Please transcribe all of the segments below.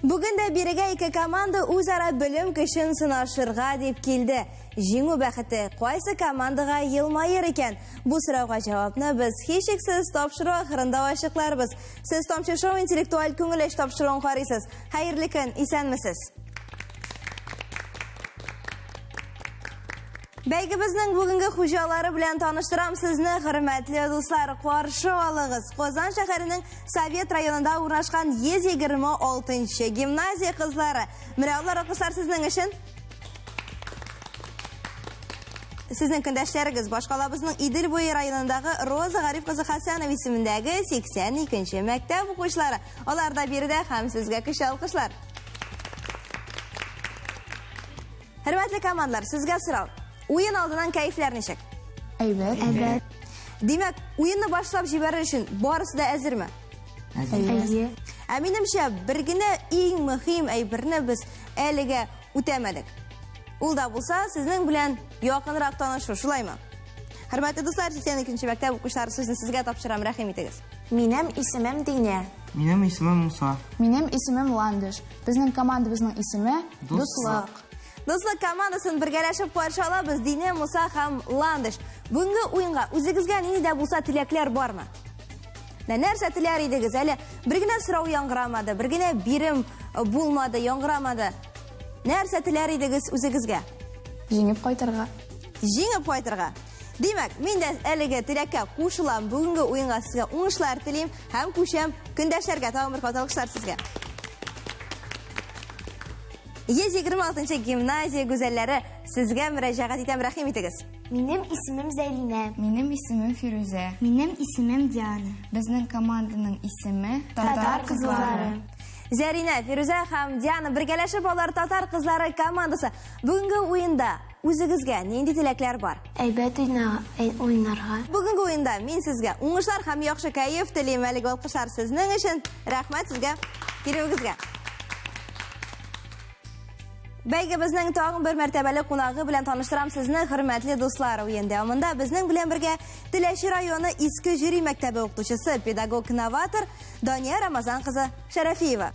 Бүгін дә береге екі команда өзара білім күшін сынашырға деп келді. Жеңу бәқіті қайсы командаға елмайыр екен? Бұл сұрауға жауапны біз хешексіз тапшыру ақырында ашықларбыз. Сіз Тамшы шоу интеллектуал көңілеш тапшыруын қарайсыз. Хайырлы күн, исәнмісіз? Бәйгіміздің бүгінгі хужалары білән таныштырам сізні, хөрмәтле дуслар, қаршы алығыз. Қозан шәһәрінің Совет районында орнашқан 126-ші гимназия қызлары. Мираулар оқушылар сіздің үшін? Сіздің күндәшләрігіз башқалабызның Идел бойы районындағы Роза Ғариф қызы Хасанов исемендәге 82-ші мәктәп оқушылары. Оларда берді һәм сезгә кіші алқышлар. Хөрмәтле командалар, сезгә сұрау. Уйын алдынан кәйфләр ничек? Әйбәт. Демәк, уйынны башлап җибәрер өчен барысы да әзерме? Әйе. Ә минемчә, бер генә иң мөһим әйберне без әлегә үтәмәдек. Ул да булса, сезнең белән якынрак танышу, шулаймы? Хөрмәтле дуслар, 82-нче мәктәп укучылары сүзне сезгә тапшырам, рәхим итегез. Минем исемем Динә. Минем исемем Муса. Минем исемем Ландыш. Безнең командабызның исеме Дуслык. Дуслык командасын бергәләшеп каршы алабыз Динә, Муса һәм Ландыш. Бүгенге уенга үзегезгә нинди дә булса теләкләр бармы? Нәрсә теләр идегез? Әле бер генә сорау яңгырамады, бер генә бирем булмады, яңгырамады. Нәрсә теләр идегез үзегезгә? Җиңеп кайтырга. Җиңеп кайтырга. Димәк, мин дә әлеге теләккә кушылам. Бүгенге уенга сезгә уңышлар телим һәм күчәм көндәшләргә тагын бер каталышлар сезгә. 126-нчы гимназия гүзәлләре сезгә мөрәҗәгать итәм, рәхим итегез. Минем исемем Зәлинә. Минем исемем Фирүзә. Минем исемем Диана. Безнең команданың исеме Татар кызлары. Зәринә, Фирүзә һәм Диана бергәләшеп алар татар кызлары командасы. Бүгенге уенда үзегезгә нинди теләкләр бар? Әйбәт уйнарга. Бүгенге уенда мин сезгә уңышлар һәм яхшы кәеф телим. Әлеге алкышлар сезнең өчен. Рәхмәт сезгә. Киреүегезгә. Бәйгебезнең тагын бер мәртәбәле кунагы белән таныштырам сезне, хөрмәтле дуслар. Уен дәвамында безнең белән бергә Теләче районы Иске Җири мәктәбе укытучысы, педагог-новатор Дания Рамазан кызы Шәрәфиева.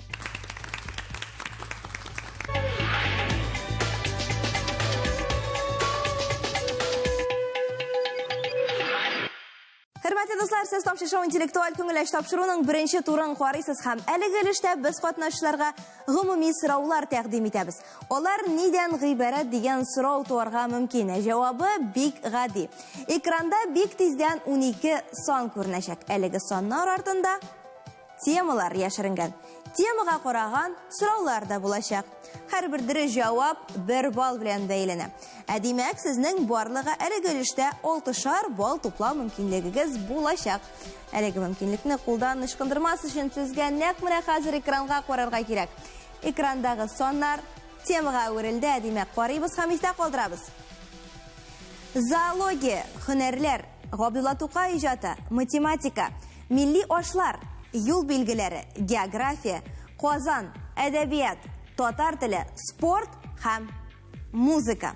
Хөрмәтле дуслар, сез Тамшы шоу интеллектуаль күңелеш тапшыруның беренче турын карыйсыз һәм әлеге өлештә без катнашучыларга гомуми сораулар тәкъдим итәбез. Алар нидән гыйбарәт дигән сорау туарга мөмкин. Җавабы бик гади. Экранда бик тиздән 12 сан күренәчәк. Әлеге саннар артында темалар яшеренгән. Темага караган сораулар да булачак. Һәрбер дөрес җавап 1 балл белән бәйләнә. Димәк, сезнең барлыгы әлеге өлештә 6 балл туплау мөмкинлегегез булачак. Әлеге мөмкинлекне кулдан ычкындырмас өчен сезгә нәкъ менә хәзер экранга карарга кирәк. Экрандагы саннар темага әверелде, димәк, карыйбыз һәм истә калдырабыз. Зоология, һөнәрләр, Габдулла Тукай иҗаты, математика, милли ашлар, юл билгеләре, география, Казан, әдәбият, татар теле, спорт һәм музыка.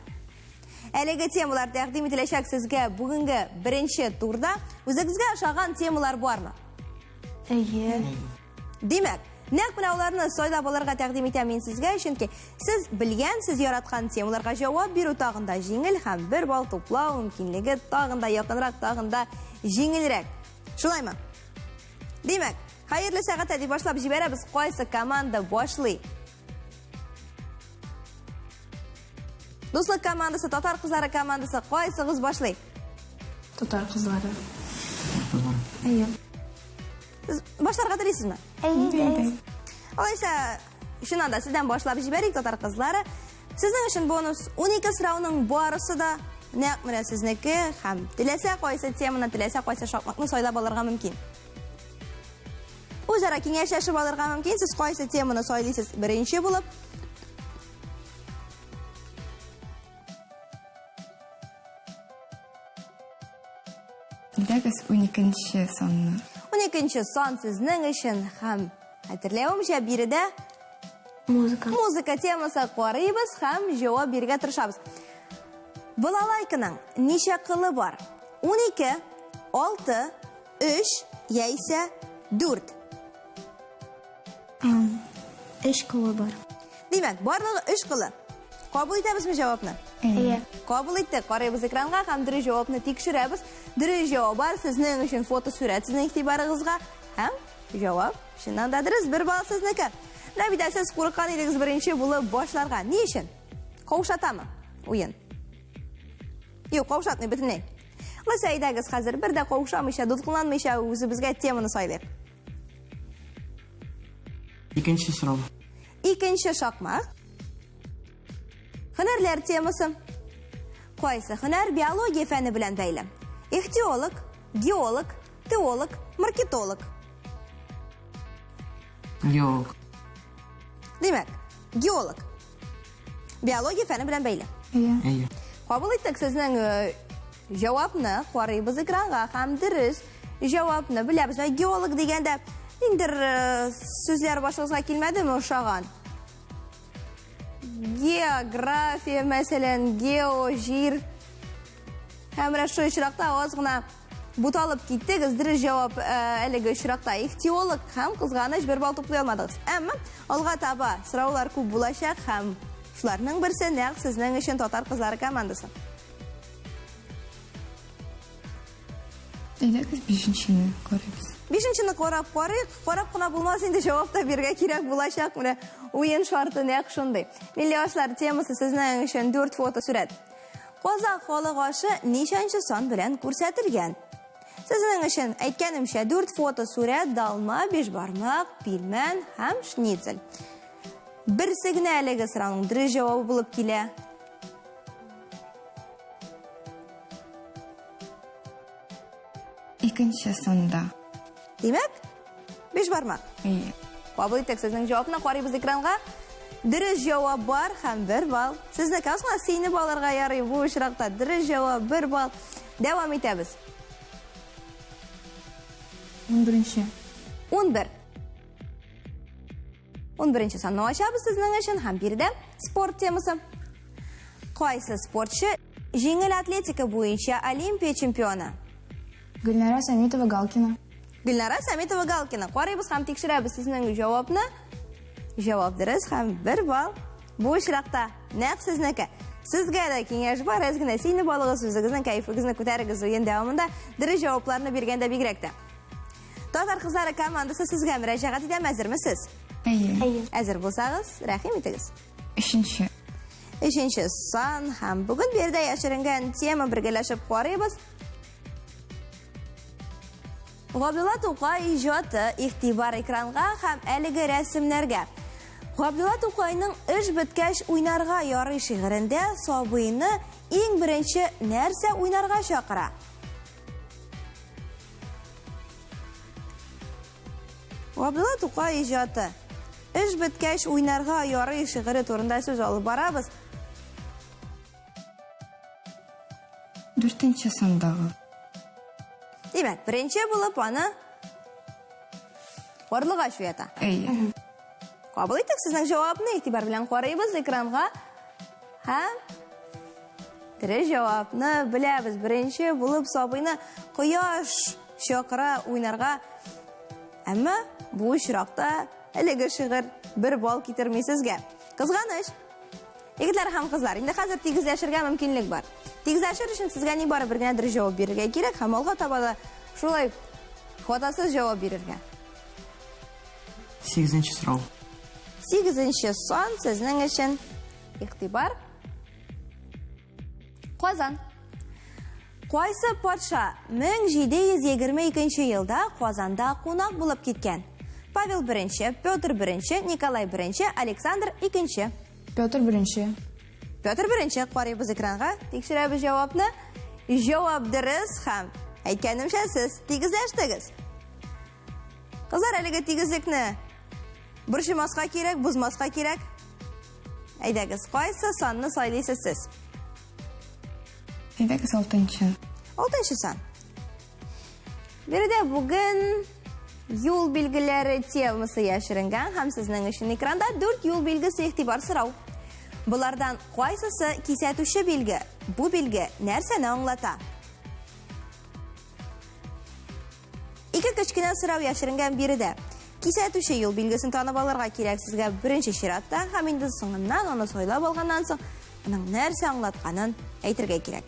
Әлеге темалар тәкъдим ителәчәк сезгә бүгенге беренче турда. Үзегезгә ошаган темалар бармы? Әйе. Димәк, нәкъ менә аларны сайлап алырга тәкъдим итәм мин сезгә, чөнки сез белгән, сез яраткан темаларга җавап бирү тагын да җиңел һәм 1 балл туплау мөмкинлеге тагын да якынрак, тагын да җиңелрәк. Шулаймы? Димәк, хәерле сәгатьтә дип башлап җибәрәбез. Кайсы команда башлый? Дуслык командасы, татар кызлары командасы, кайсыгыз башлый? Татар кызлары. Әйе. Башларга телисезме? Әйе. Алайса, шуннан да сездән башлап җибәрик, татар кызлары. Сезнең өчен бонус 12 сорауның барысы да нәкъ менә сезнеке һәм теләсә кайсы теманы, теләсә кайсы шахматны сайлап алырга мөмкин. Үзара киңәшләшеп алырга мөмкин. Сез кайсы теманы сайлыйсыз беренче булып? Дәгез 12-нче санны. 12-нче сан сезнең өчен һәм хәтерләвемчә биредә музыка темасы карыйбыз һәм җавап бирергә тырышабыз. Балалайканың ничә кылы бар? 12, 6, 3 яисә 4? 3 qili bor. Demak, bарлыгы 3 qili. Qabul etamiz javobni? Iya. Qabul etdik. Qaraymiz ekranga ham dirish javobni tekshiramiz. Dirish javobi sizning uchun foto surat sizning e'tiboringizga ham javob shundandadirsiz 1 ball sizniki. Nabida siz qo'rqqan edingiz birinchi bo'lib boshlarga. Ne uchun? Qovushatami o'yin? Yo'q, qovushatmay bitinay. Lasaydagiz hozir birda qovushamisha, dudqinlanmisha, o'zi bizga temani saylaylik. Ikkinchi so'rov. Ikkinchi shaqmaq. Hunarlar temasi. Qaysi hunar biologiya fani bilan bog'liq? Ixtiolog, geolog, teolog, marketolog. Yo'q. Demak, geolog. Biologiya fani bilan bog'liq. Iya. Qabul etdik sizning javobni qaraymiz ekranga ham dirish javobni bilamiz. Geolog deganda indir so'zlar boshingizga kelmadimi o'xshagan? Geografiya masalan, geojir hamra shu ishroqda ozgina butalib ketdingiz. Dirish javob haligi ishroqda ixtiolog ham qizg'anish 1 ball to'play olmadingiz. Ammo olg'a taba so'rovlar ko'p bo'lashaq ham shularning birisi naq sizning uchun Totar qizlari komandasi. Endi biz 5-ni ko'ramiz. 5-ni qarab qona bo'lmasa endi javobda berga kerak bo'lashaq. Mana o'yin sharti naq shunday. Milliy yoshlar temasi sizning uchun 4 foto surat. Qozoq xolig'oshi neshanchi son bilan ko'rsatilgan? Sizning uchun aytganimcha 4 foto surat dalma, 5 barmoq, pilman ham shnitzel. Bir signaliga so'rovning dirish javobi bo'lib kelar. Ikkinchi sonda. Demak, 5 barmoq. Iya. Qabul etdik sizning javobni qaraymiz ekranga. Dirish javob bor ham 1 ball. Sizni qasma seni ballarga yaray bu ishroqda dirish javob 1 ball. Davom etamiz. 11. 11 sonni ochamiz sizning uchun ham birda sport temasi. Qaysi sportchi yengil atletika bo'yicha Olimpiya chempioni? Gulnara Samitova-Galkina. Gulnara Samitova-Galkina. Qaraymiz ham tekshiramiz sizning javobni. Javob dirish ham 1 ball. Bu ishroqda naq sizniki. Sizga da kengash bor, ozgina seni balig'i so'zingizning kayfingizni ko'tarigiz o'yin davomida dirish javoblarini berganda bigrakda. Totar qizlari komandasi sizga murojaat etadi, hazirmisiz? Iya. Hazır bo'lsangiz, rahim etasiz. 3. 3 son ham bugun bu yerda yashiringan tema birgalashib qaraymiz. G'abdulla To'qay ijodi e'tibor ekranga ham haligi rasmlarga. G'abdulla To'qayning ish bitkash o'ynarga yorish shi'rida Sobiyni eng birinchi narsa o'ynarga chaqira. G'abdulla To'qay ijodi ish bitkash o'ynarga yorish shi'ri to'g'risida so'z olib boramiz. 4 sondagi. Demak, birinchi bo'lib ana Borliq ashuyata. Iya. Qabul etdik sizning javobni e'tibor bilan qaraymiz ekranga. Ha? Dirish javobni bilamiz. Birinchi bo'lib Sobiyni quyosh chaqira o'ynarga. Ammo bu ishroqda haligi shi'r 1 ball ketirmay sizga. Qizg'anish. Yigitlar ham qizlar, endi hozir tegizlashirga mumkinlik bor. Tegizlashish uchun sizga ne bor birgina dirish javob berishga kerak, ham olg'a tabada shulay xotasiz javob berishga. 8 so'rov. 8 son sizning uchun e'tibor. Qozon. Qaysi podsha 1722-yilda Qozonda qo'noq bo'lib ketgan? Pavel I, Pyotr I, Nikolay I, Aleksandr II. Pyotr I. Pyotr I qaraymiz ekranga, tekshiramiz javobni. Javob dirish ham aytganimcha siz tegizlashdingiz. Qizlar, haligi tegizlikni burishmasqa kerak, buzmasqa kerak. Aydagiz, qaysi sonni saylaysiz siz? Aydagiz 6. 6 son. Birida bugun yo'l belgilari temasi yashiringan, ham sizning uchun ekranda 4 yo'l belgisi e'tibor so'rov. Bulardan qaysisi kesatuvchi belgi? Bu belgi narsani anglatadi? Ikki kichkina so'rov yashiringan birida Кисәтүче юл билгесен танып алырга кирәк сезгә беренче чиратта, һәм инде соңыннан аны сойлап алганнан соң, аның нәрсә аңлатканын әйтергә кирәк.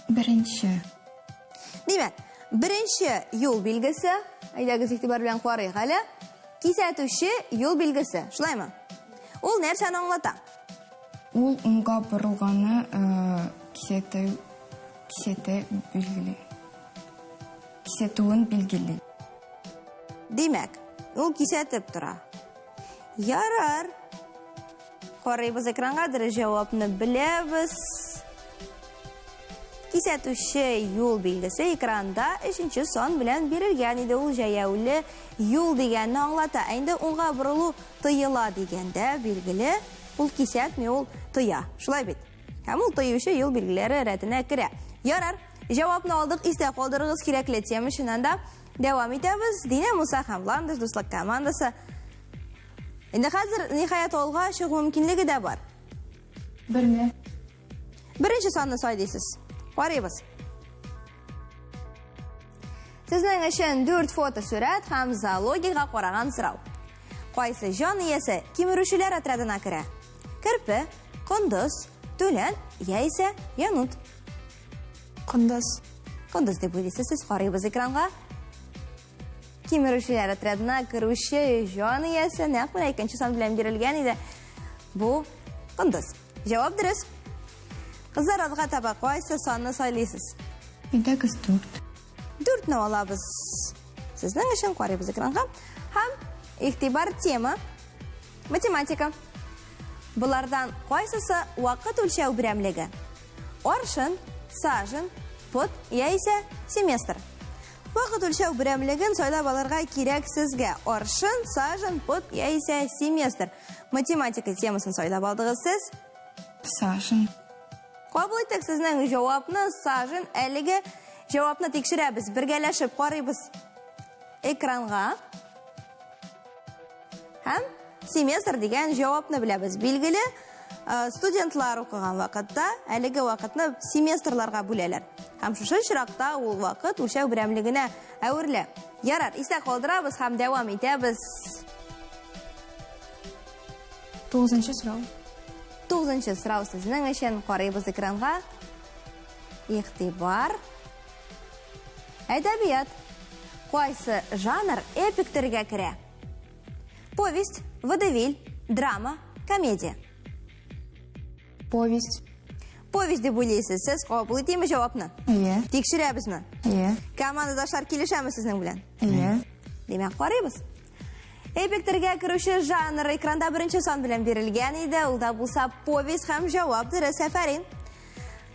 Беренче. Димәк, беренче юл билгесе, әйдәгез игътибар белән карыйк әле. Кисәтүче юл билгесе, шулаймы? Ул нәрсәне аңлата? Ул уңга борылганы кисәтүен билгели. Димәк, ул кисәтеп тора. Ярар. Карыйбыз экранга, дөрес җавапны беләбез. Кисәтүче юл билгесе экранда 3нче сан белән бирелгән иде. Ул җәяүле юл дигәнне аңлата. Инде уңга борылу тыела дигәндә билгеле, ул кисәтми, ул тыя. Шулай бит. Һәм ул тыючы юл билгеләре рәтенә керә. Ярар, җавапны алдык, истә калдырыгыз кирәкле тема өчен анда дәвам итәбез. Динә Муса һәм Ландыш дуслык командасы. Инде хәзер ниһаять алга чыгу мөмкинлеге дә бар. Беренче санны сайлыйсыз. Карыйбыз. Сезнең өчен 4 фотосурәт һәм зоологиягә караган сорау. Кайсы җан иясе кимерүчеләр отрядына керә? Керпе, кондыз, түлән яисә янут? Кондыз. Кондыз дип уйлыйсыз, сез карыйбыз экранга. Кимерүчеләр отрядына керүче җан иясе нәкъ менә 2нче сан белән бирелгән иде. Бу кондыз. Җавап дөрес. Кызлар, алга таба кайсы санны сайлыйсыз? Әйдәгез 4. 4-не алабыз. Сезнең өчен карыйбыз экранга. Һәм игътибар тема математика. Булардан кайсысы вакыт үлчәү берәмлеге? Аршын, сажын, пот яисә семестр. Вакыт үлчәү берәмлеген сайлап алырга кирәк сезгә. Аршын, сажын, пот яисә семестр. Математика темасын сайлап алдыгыз сез. Сажын. Кабул итәк сезнең җавапны, сажын. Әлеге җавапны тикшерәбез, бергәләшеп карыйбыз экранга. Һәм семестр дигән җавапны беләбез. Билгеле, студентлар укыган вакытта әлеге вакытны семестрларга бүләләр. Һәм шушы чиракта ул вакыт үлчәү берәмлегенә әверелә. Ярар, истә калдырабыз һәм дәвам итәбез. 9нчы сорау. 9нчы сорау сезнең өчен, карыйбыз экранга. Игътибар. Әдәбият. Кайсы жанр эпиктерге керә? Повесть, водевиль, драма, комедия. Повесть. Повесть дип уйлыйсыз, сез кабул итәме җавапны? Әйе. Тикшерәбезме? Әйе. Командадашлар килешәме сезнең белән? Әйе. Димәк, карыйбыз. Эпиктерге керүче жанр экранда беренче сан белән бирелгән иде. Ул да булса повесть һәм җавап дөрес. Афәрин.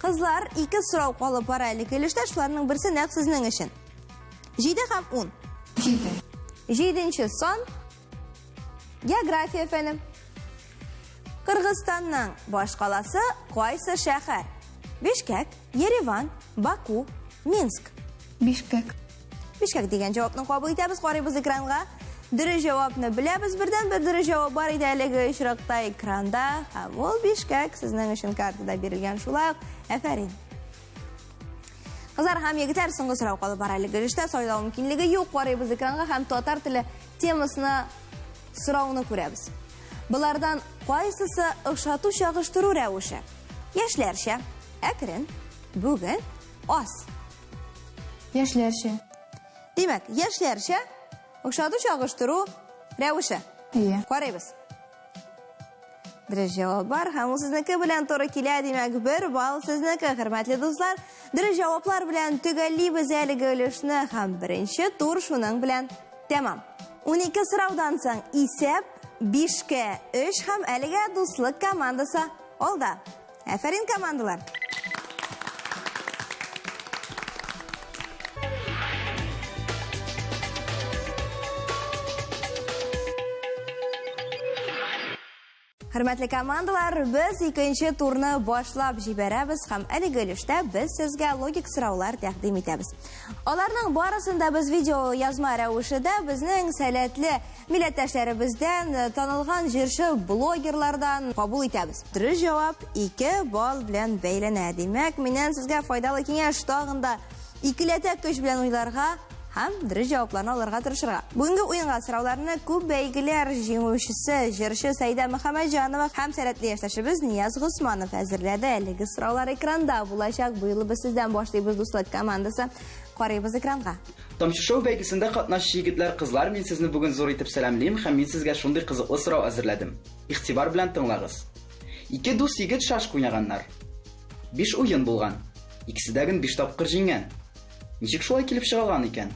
Кызлар, 2 сорау калып бара әле килештә, шуларның берсе нәкъ сезнең өчен. 7 һәм 10. 7нче сан. География фәне. Кыргызстанның баш каласы кайсы шәһәр? Бишкек, Ереван, Баку, Минск. Бишкек. Бишкек дигән җавапны кабул итәбез, карыйбыз экранга. Дөрес җавапны беләбез, бердән бер дөрес җавап бар иде әлеге очракта экранда. Һәм ул Бишкек сезнең өчен картада бирелгән шулай ук. Афәрин. Кызлар һәм егетләр, соңгы сорау калып бара әле гөрештә, сайлау мөмкинлеге юк, карыйбыз экранга һәм татар теле темасына сорауны күрәбез. Булардан кайсысы охшату чагыштыру рәвеше? Яшьләрчә, әкрен, бүген, аз. Яшьләрчә. Димәк, яшьләрчә охшату чагыштыру рәвеше. Әйе. Карыйбыз. Дөрес җавап бар, һәм ул сезнеке белән туры килә, димәк, 1 балл сезнеке, хөрмәтле дуслар. Дөрес җаваплар белән төгәллибез әлеге өлешне һәм беренче тур шуның белән тәмам. 12 сораудан соң исәп 5-кә 3 һәм әлегә дуслык командасы алда. Афәрин, командалар. Hürmetli komandalar, biz ikinci turni boshlab jiberamiz ham әлеге өлештә biz sizga logik so'rovlar taqdim etamiz. Ularning barasында biz video yozma ravishida bizning salatli millatdoshlarimizdan tanilgan jirshi blogerlardan qabul etamiz. Dürüst javob 2 ball bilan beylanadi. Demak, mendan sizga foydali kengash tog'inda ikilata kuch bilan o'ylarga ham dürüst javoblarni olirga tirishirga. Bugungi o'yinga so'rovlarni ko'p belgilar jinguvchisi jirshi Saida Muhammadjonova ham salatli yoshlashimiz Niyaz G'usmonov hozirladi. Әлеге so'rovlar ekranda bo'lajak. Bu yil biz sizdan boshlaymiz do'stlar komandasi. Qaraymiz ekranga. Tomchi show belgisida qatnashish yigitlar, qizlar, men sizni bugun zo'r etib salomlayman. Ham men sizga shunday qiziqli so'rov hozirladim. Ig'tibor bilan tinglaysiz. 2 do'st yigit shashq o'ynaganlar. 5 o'yin bo'lgan. Ikkisidagin 5 topqir jinggan. Nechik shulay kelib chiqilgan ekan?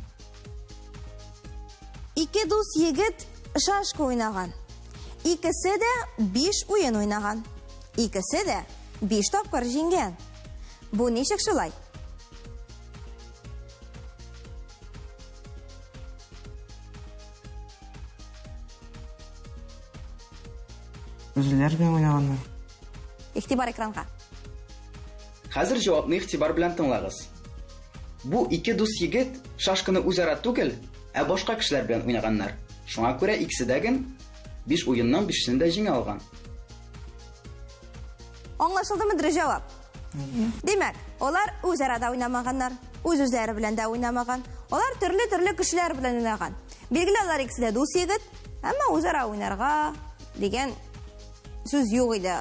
2 do'st yigit shashq o'ynagan. Ikkisi de 5 o'yin o'ynagan. Ikkisi de 5 topqir jinggan. Bu nechik shulay? O'zlari bilan o'ynaganlar. Ig'tibor ekranga. Hozir javobni ig'tibor bilan tinglaysiz. Bu 2 do'st yigit shashqini o'zaro tugil, boshqa kishilar bilan o'ynaganlar. Shunga ko'ra ikkisidagin 5 o'yindan 5sini da jing olgan. Anlaşıldımı dürüst javob? Demak, ular o'zaro da o'ynamaganlar, o'z-o'zlari bilan da o'ynamagan. Ular turli kishilar bilan o'ynagan. Belgili ular ikkisida do'st yigit, ammo o'zaro o'ynarga degan so'z yo'q edi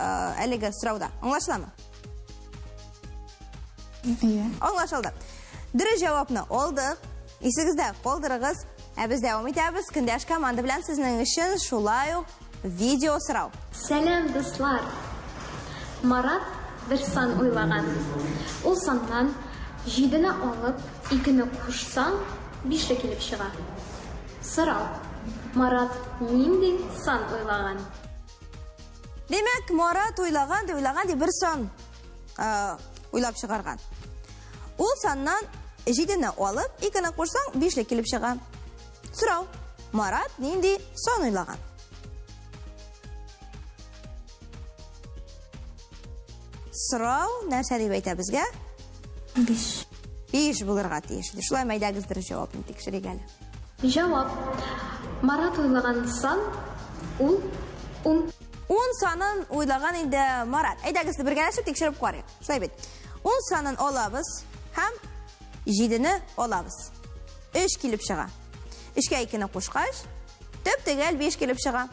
әлеге so'rovda. Anlaşıldimi? Iya. Anlaşıldı. Dürüst javobni oldik. Esingizda qoldirig'iz. Biz davom etamiz. Kendash komanda bilan sizning uchun shulay video so'rov. Selam dostlar. Marat bir san o'ylagan. U sandan 7ni olib, 2ni qo'shsang 5 ta kelib chiqar. So'rov. Marat nima san o'ylagan? Demak, Marat o'ylagan bir son o'ylab chiqargan. U sandan 7ni olib, 2ni qo'shsang 5 ta kelib chiqar. So'rov. Marat nima son o'ylagan? So'rov narsa deb aytadi bizga? 5. 5 bo'lirga tegishli. Shulay maydagizdir javobni tekshirgan. Javob. Marat o'ylagan san u 10. 10 sonini o'ylagan edi Marat. Aydagizni birgalashib tekshirib ko'raylik. Shulay bet. 10 sonini olamiz, ham 7ni olamiz. 3 kelib chiqa. 3ga 2ni qo'shqach, to'p-to'gal 5 kelib chiqa.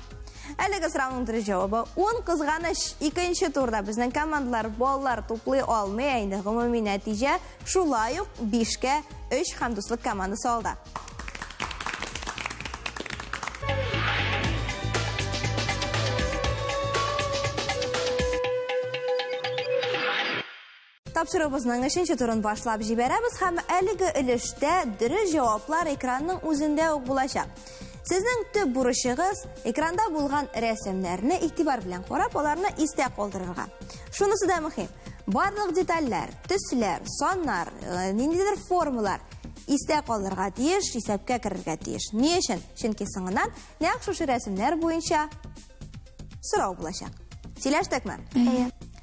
Әлеге so'rovning dürüst javobi 10 qizg'anish. Ikkinchi turda bizning komandalar bollar to'play olmaydi. Umumiy natija shulay 5 ga 3 hamdo'stlik komandasi oldi. Topshirig'imizning 3-turini boshlab jiberamiz. Ham әлеге өлешдә dürüst javoblar ekranning o'zida bo'lajak. Sizning tub burishig'iz ekranda bo'lgan rasmlarni e'tibor bilan qarab, ularni esda qoldirishga. Shunisi da muhim. Barliq detallar, tuslar, sonlar, nimadir formulalar esda qoldirishga tegish, hisobga kirirga tegish. Ne uchun? Chunki so'ngidan naq shu rasmlar bo'yicha so'rov bo'lajak. Kelashdikmi?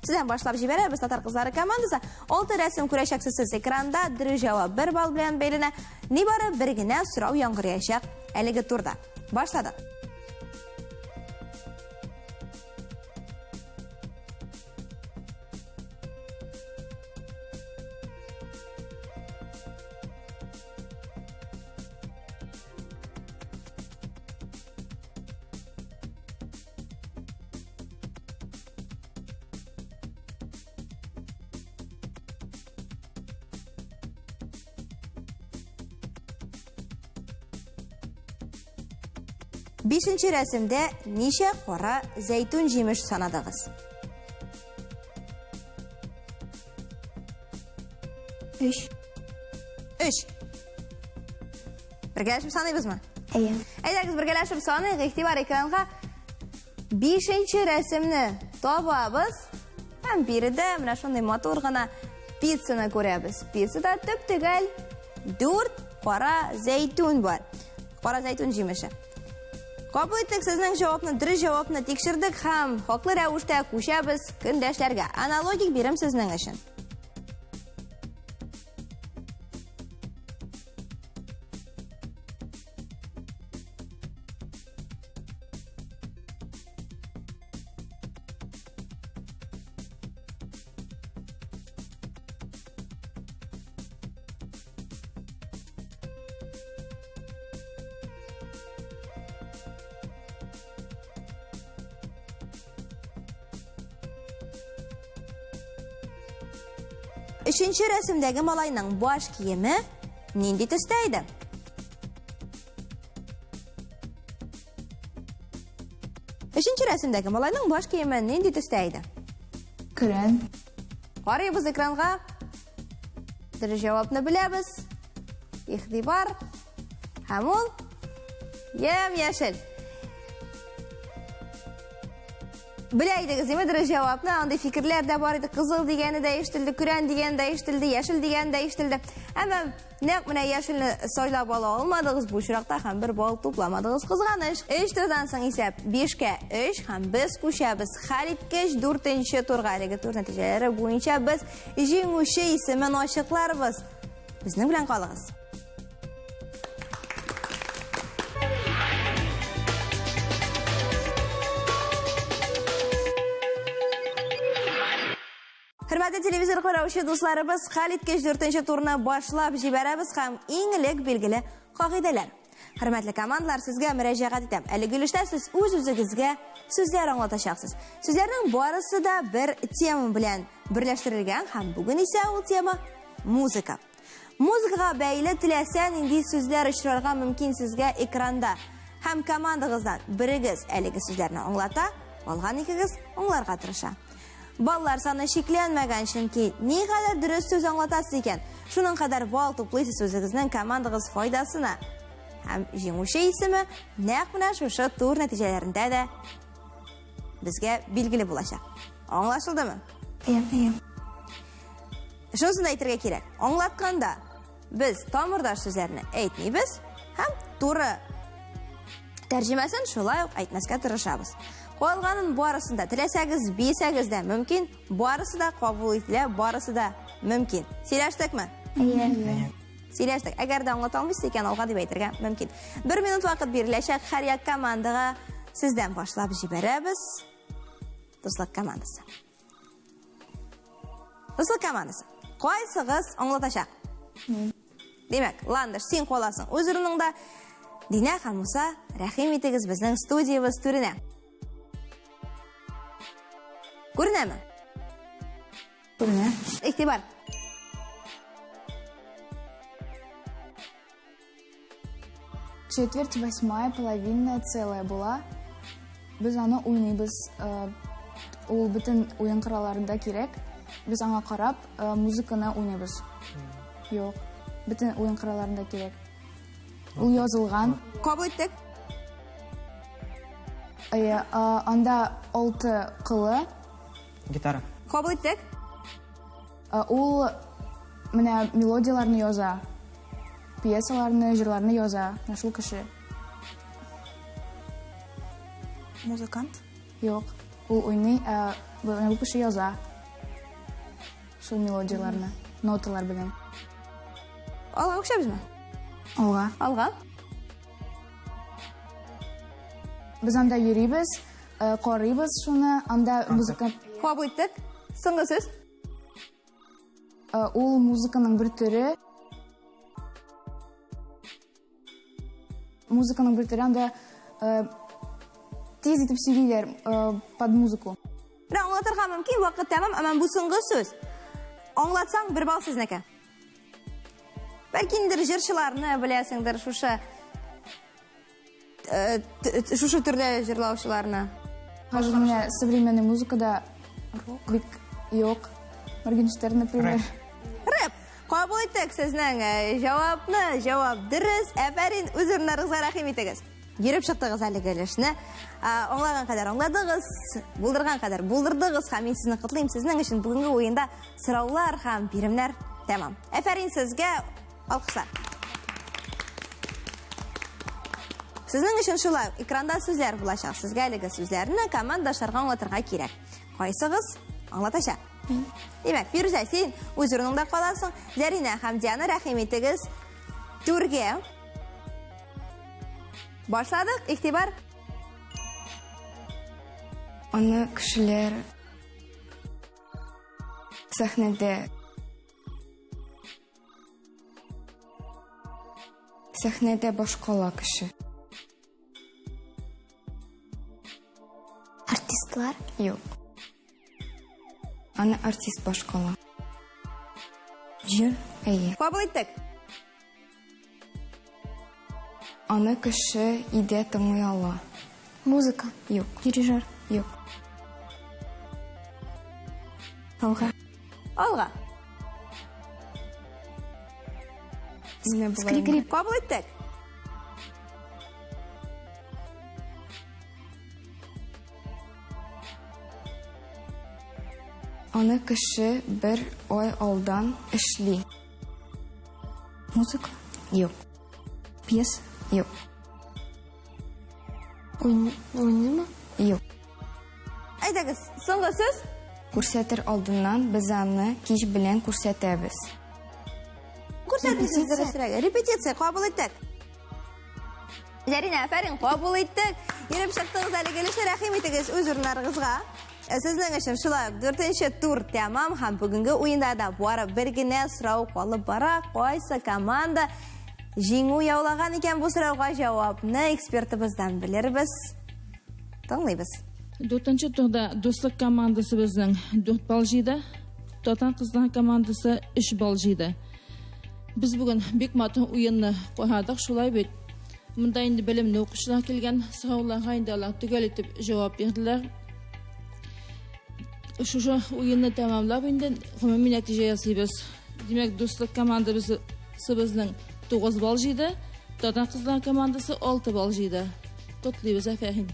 Sizdan boshlab jiberamiz Tatar qizlari komandasi. 6 rasm ko'rashaksiz siz ekranda. Dürüst javob 1 ball bilan belina. Nibari birgina so'rov yong'irayashaq. Әлеге turda. Başladık. Beşinci resimde necha qora zaytun jemish sanadığız? 3. 3. Birgalashib sanaybizmi? Iya. Aydagiz birgalashib sanaylik, e'tibor ekranga. 5-chi rasmni topamiz. Ham birida mana shunday motorgina pizzani ko'ramiz. Pizzada to'p-to'gal 4 qora zaytun bor. Qora zaytun jemishi. Кабул иттек, сезнең җавапны, дөрес җавапны тикшердек һәм хаклы рәвештә күчәбез көндәшләргә. Аналогик бирем сезнең өчен. Өченче рәсемдәге малайның баш киеме нинди төстә иде? Өченче рәсемдәге малайның баш киеме нинди төстә иде? Көрән. Карыйбыз экранга. Дөрес җавапны беләбез. Игътибар. Һәм ул яшел. Белә идегез, ниме дөрес җавапны? Андый фикерләр дә бар иде. Кызыл дигәне дә ишетелде, күрән дигәне дә ишетелде, яшел дигәне дә ишетелде. Әмма нәкъ менә яшелне сайлап ала алмадыгыз бу очракта һәм бер бал тупламадыгыз. Кызганыч. 3-дан соң исәп 5-кә 3 һәм без күчәбез хәлиткеч 4-нче турга. Әлеге тур нәтиҗәләре буенча без җиңүче исемен ачыкларбыз. Безнең белән калыгыз. Хөрмәтле телевизор караучы дусларыбыз, хәлиткеч 4-нче турны башлап җибәрәбез һәм иң элек билгеле кагыйдәләр. Хөрмәтле командалар, сезгә мөрәҗәгать итәм. Әлеге өлештә сез үз-үзегезгә сүзләр аңлатачаксыз. Сүзләрнең барысы да бер тема белән берләштерелгән һәм бүген исә ул тема музыка. Музыкага бәйле теләсә нинди сүзләр очрарга мөмкин сезгә экранда. Һәм командагыздан берегез әлеге сүзләрне аңлата, алган икегез аңларга тырыша. Баллар саны шикләнмәгән, чөнки нигәдер дөрес сүз аңлатасыз икән. Шуның кадәр бал туплыйсыз үзегезнең командагыз файдасына. Һәм җиңүче исеме нәкъ менә шушы тур нәтиҗәләрендә дә безгә билгеле булачак. Аңлашылдымы? Иә. Шунысын әйтергә кирәк. Аңлатканда без тамырдаш сүзләрне әйтмибез һәм туры тәрҗемәсен шулай ук әйтмәскә тырышабыз. Калганын барысында теләсәгез, бисәгез дә мөмкин, барысы да кабул ителә, барысы да мөмкин. Сөйләштекме? Иә. Сөйләштек. Әгәр дә аңлата алмыйсыз икән, алга дип әйтергә мөмкин. 1 минут вакыт биреләчәк һәр як командага. Сездән башлап җибәрәбез. Дуслык командасы. Дуслык командасы. Кайсыгыз аңлатачак? Димәк, Ландыш, син каласың. Үз урыныңда. Динә һәм Муса, рәхим итегез безнең студиябыз түренә. Күренәме? Күренә. Игътибар. Четверть, восьмая, половинная, целая була. Без аны уйнайбыз. Ул бөтен уен коралларында кирәк. Без аңа карап, музыканы уйнайбыз. Юк, бөтен уен коралларында кирәк. Ул язылган. Кабул иттек. Анда 6 кылы. Гитара. Кабул иттек. Ул менә мелодияларны яза. Пьесаларны, җырларны яза. Шул кеше. Музыкант. Юк, ул уйный, бу кеше яза. Шул мелодияларны, ноталар белән. Алга күчәбезме? Алга. Алга. Без анда йөрибез, карыйбыз шуны, анда музыка. Кабул иттек. Соңгы сүз. Ул музыканың бер төре. Музыканың бер төре, анда тиз итеп сөйлиләр под музыку. Менә аңлатырга мөмкин, вакыт тәмам, әмма бу соңгы сүз. Аңлатсаң бер бал сезнеке. Бәлки инде җырчыларны беләсеңдер, шушы төрдә җырлаучыларны. Хәзер менә современный музыкада бик юк. Моргенштерн, например. Рэп. Кабул иттек сезнең җавапны. Җавап дөрес. Әфәрин, үз урыннарыгызга рәхим итегез. Йөреп чыктыгыз әлеге өлешне. Аңлаган кадәр аңладыгыз, булдырган кадәр булдырдыгыз һәм мин сезне котлыйм. Сезнең өчен бүгенге уенда сораулар һәм биремнәр тәмам. Әфәрин сезгә, алкышлар. Сезнең өчен шулай экранда сүзләр булачак. Сезгә әлеге сүзләрне командашларга аңлатырга кирәк. Кайсыгыз аңлатачак? Димәк, Фирүзә, син үз урыныңда каласың. Зарина һәм Диана, рәхим итегез. Түргә. Башладык, игътибар. Аны кешеләр сәхнәдә башкала кеше. Артистлар. Юк. Аны артист башкала. Җыр. Әйе. Кабул иттек. Аны кеше идә тыңлый ала. Музыка. Юк. Дирижер. Юк. Алга. Алга. Скрипка. Кабул иттек. Аны кеше бер ай алдан эшли. Музыка. Юк. Пьеса. Юк. Уйнымы? Юк. Әйдәгез, соңгы сүз. Күрсәтер алдыннан без аны кич белән күрсәтәбез. Күрсәтегез дөресрәге. Репетиция кабул иттек. Зарина, афәрин, кабул иттек. Йөреп чыктыгыз әлеге эшне, рәхим итегез үз урыннарыгызга. Сезнең өчен шулай 4нче тур тәмам һәм бүгенге уенда да барып бер генә сорау калып бара. Кайсы команда җиңү яулаган икән бу сорауга җавапны экспертыбыздан белербез. Тыңлыйбыз. 4-нче турда дуслык командасы безнең 4 балл җыйды. Татар кызлар командасы 3 балл җыйды. Без бүген бик матур уенны куйдык, шулай бит. Монда инде белемле укучылар килгән, сорауларга инде алар төгәл итеп җавап бирделәр. Шушы уенны тәмамлап инде гомуми нәтиҗә ясыйбыз. Димәк, дуслык командасы безнең 9 балл җыйды, Татар кызлар командасы 6 балл җыйды. Котлыйбыз, афәрин.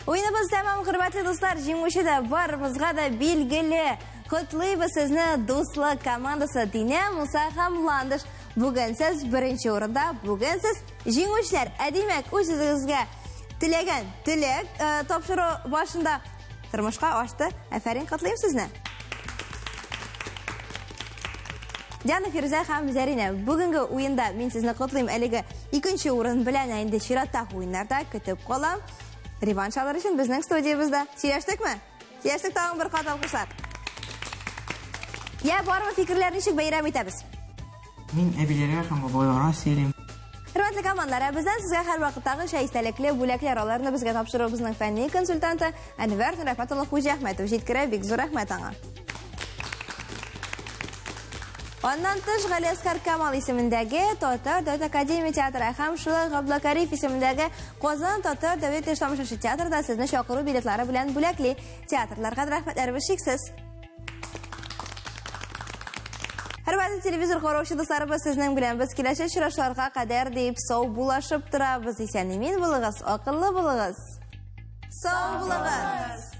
Уеныбыз тәмам, хөрмәтле дуслар, җиңүче дә бар, безгә дә билгеле. Котлыйбыз сезне дуслык командасы Динә, Муса һәм Ландыш. Бүген сез беренче урында, бүген сез җиңүчеләр. Димәк, үзегезгә теләгән теләк тапшыру башында тормышка ашты. Афәрин, котлыйм сезне. Диана, Фирүзә һәм Зарина, бүгенге уенда мин сезне котлыйм. Әлеге икенче урын белән инде чираттагы уеннарда көтеп калам. Реванш алыр өчен безнең студиябызда. Сөйләштекме? Сөйләштек, тагын бер кат алкышлар. Я бармы фикерләр ничек бәйрәм итәбез? Мин әбиләргә һәм бабайларга сөйлим. Хөрмәтле командалар, бездән сезгә һәрвакыттагы шәйстәлекле бүләкләр, аларны безгә тапшыру безнең фәнни консультанты Әнвәр Рәфәтулла Хуҗахмәтов җиткерә, бик зур рәхмәт аңа. Аннан тыш Галиәскәр Камал исемендәге Татар дәүләт академия театры һәм шулай Габдулкариф исемендәге Казан Татар дәүләт эштамашы театрда сезне чакыру билетлары белән бүләкли. Театрларга рәхмәтләребез шиксез. Хөрмәтле телевизор караучы дусларыбыз, сезнең белән без киләчәк очрашларга кадәр дип сау булашып торабыз. Исән-имин булыгыз, акыллы булыгыз. Сау булыгыз.